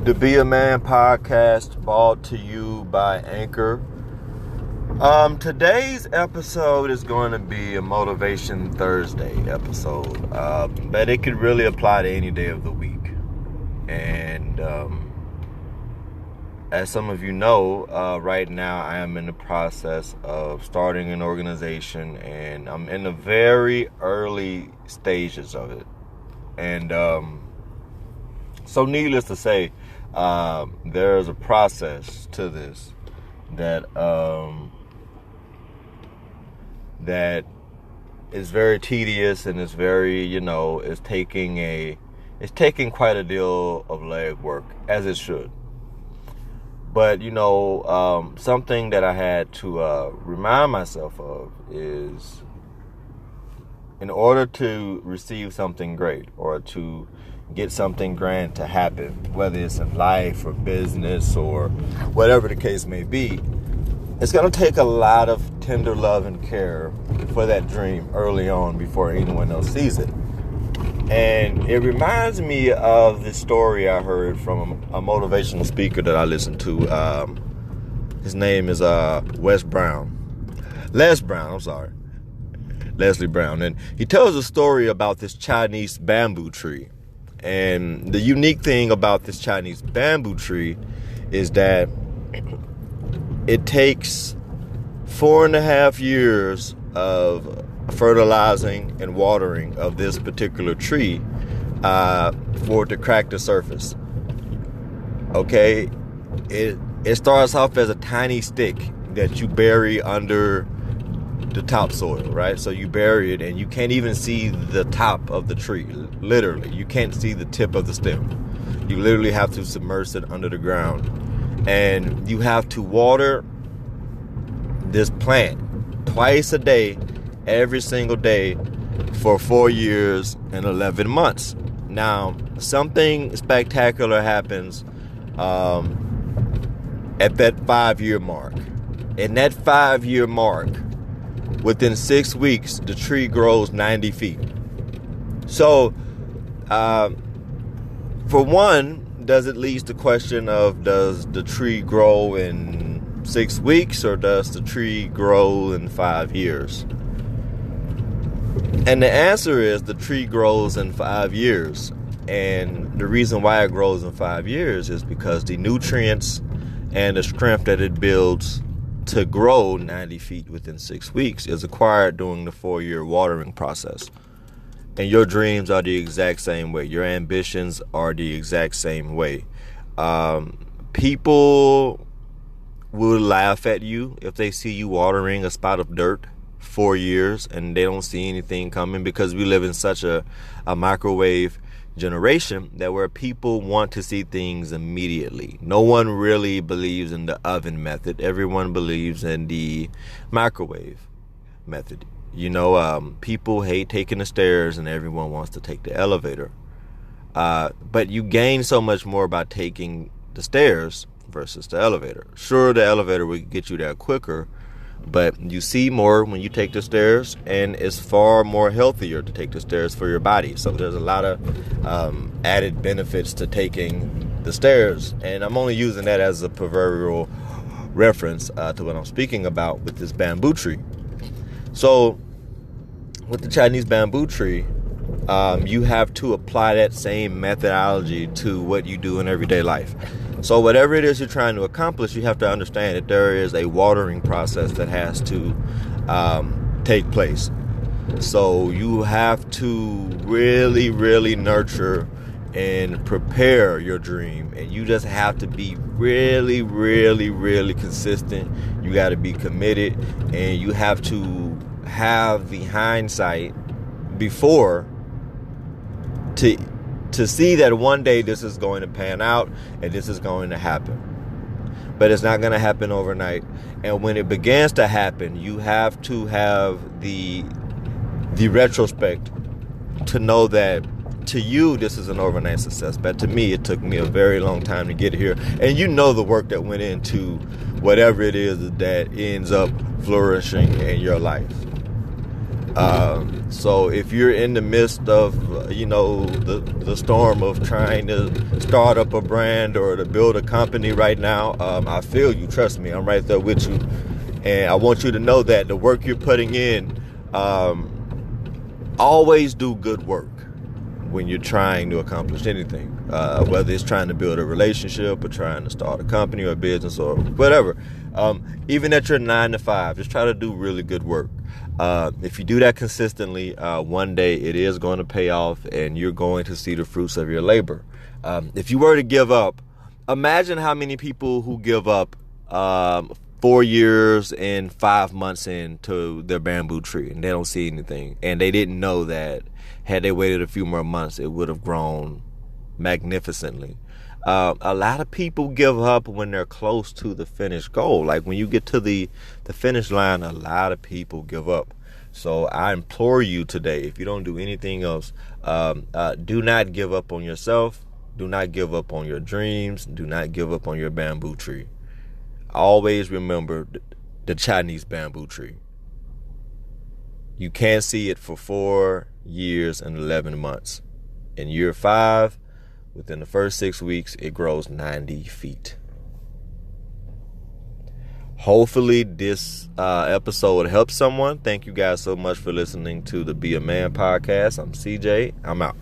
The Be a Man podcast, brought to you by Anchor. Today's episode is going to be a Motivation Thursday episode, but it could really apply to any day of the week. And as some of you know, right now I am in the process of starting an organization, and I'm in the very early stages of it. And so needless to say, there's a process to this that is very tedious, and it's very, it's taking quite a deal of leg work, as it should. But something that I had to remind myself of is, in order to receive something great or to get something grand to happen, whether it's in life or business or whatever the case may be, it's going to take a lot of tender love and care for that dream early on before anyone else sees it. And it reminds me of this story I heard from a motivational speaker that I listened to. His name is Leslie Brown. And he tells a story about this Chinese bamboo tree. And the unique thing about this Chinese bamboo tree is that it takes 4.5 years of fertilizing and watering of this particular tree for it to crack the surface. Okay, it starts off as a tiny stick that you bury under the topsoil, right? So you bury it and you can't even see the top of the tree. Literally, you can't see the tip of the stem. You literally have to submerge it under the ground, and you have to water this plant twice a day, every single day, for 4 years and 11 months. Now, something spectacular happens at that 5-year mark. In that 5-year mark, within 6 weeks, the tree grows 90 feet. So, for one, does it lead to the question of, does the tree grow in 6 weeks, or does the tree grow in 5 years? And the answer is the tree grows in 5 years. And the reason why it grows in 5 years is because the nutrients and the strength that it builds to grow 90 feet within 6 weeks is acquired during the 4-year watering process. And your dreams are the exact same way. Your ambitions are the exact same way. People will laugh at you if they see you watering a spot of dirt 4 years and they don't see anything coming, because we live in such a microwave generation that where people want to see things immediately. No one really believes in the oven method. Everyone believes in the microwave method. People hate taking the stairs and everyone wants to take the elevator. But you gain so much more by taking the stairs versus the elevator. Sure, the elevator will get you there quicker, but you see more when you take the stairs, and it's far more healthier to take the stairs for your body. So there's a lot of added benefits to taking the stairs, and I'm only using that as a proverbial reference to what I'm speaking about with this bamboo tree. So with the Chinese bamboo tree, you have to apply that same methodology to what you do in everyday life. So whatever it is you're trying to accomplish, you have to understand that there is a watering process that has to take place. So you have to really, really nurture and prepare your dream. And you just have to be really, really, really consistent. You got to be committed, and you have to have the hindsight before to see that one day this is going to pan out and this is going to happen. But it's not going to happen overnight. And when it begins to happen, you have to have the retrospect to know that to you this is an overnight success. But to me, it took me a very long time to get here. And the work that went into whatever it is that ends up flourishing in your life. So if you're in the midst of, the storm of trying to start up a brand or to build a company right now, I feel you. Trust me, I'm right there with you. And I want you to know that the work you're putting in, always do good work when you're trying to accomplish anything, whether it's trying to build a relationship or trying to start a company or a business or whatever. Even at your 9 to 5, just try to do really good work. If you do that consistently, one day it is going to pay off and you're going to see the fruits of your labor. If you were to give up, imagine how many people who give up 4 years and 5 months into their bamboo tree and they don't see anything, and they didn't know that had they waited a few more months it would have grown magnificently. A lot of people give up when they're close to the finished goal. Like when you get to the finish line, a lot of people give up. So I implore you today, if you don't do anything else, do not give up on yourself. Do not give up on your dreams. Do not give up on your bamboo tree. Always remember the Chinese bamboo tree. You can't see it for 4 years and 11 months. In year 5, within the first 6 weeks, it grows 90 feet. Hopefully this episode helps someone. Thank you guys so much for listening to the Be a Man podcast. I'm CJ. I'm out.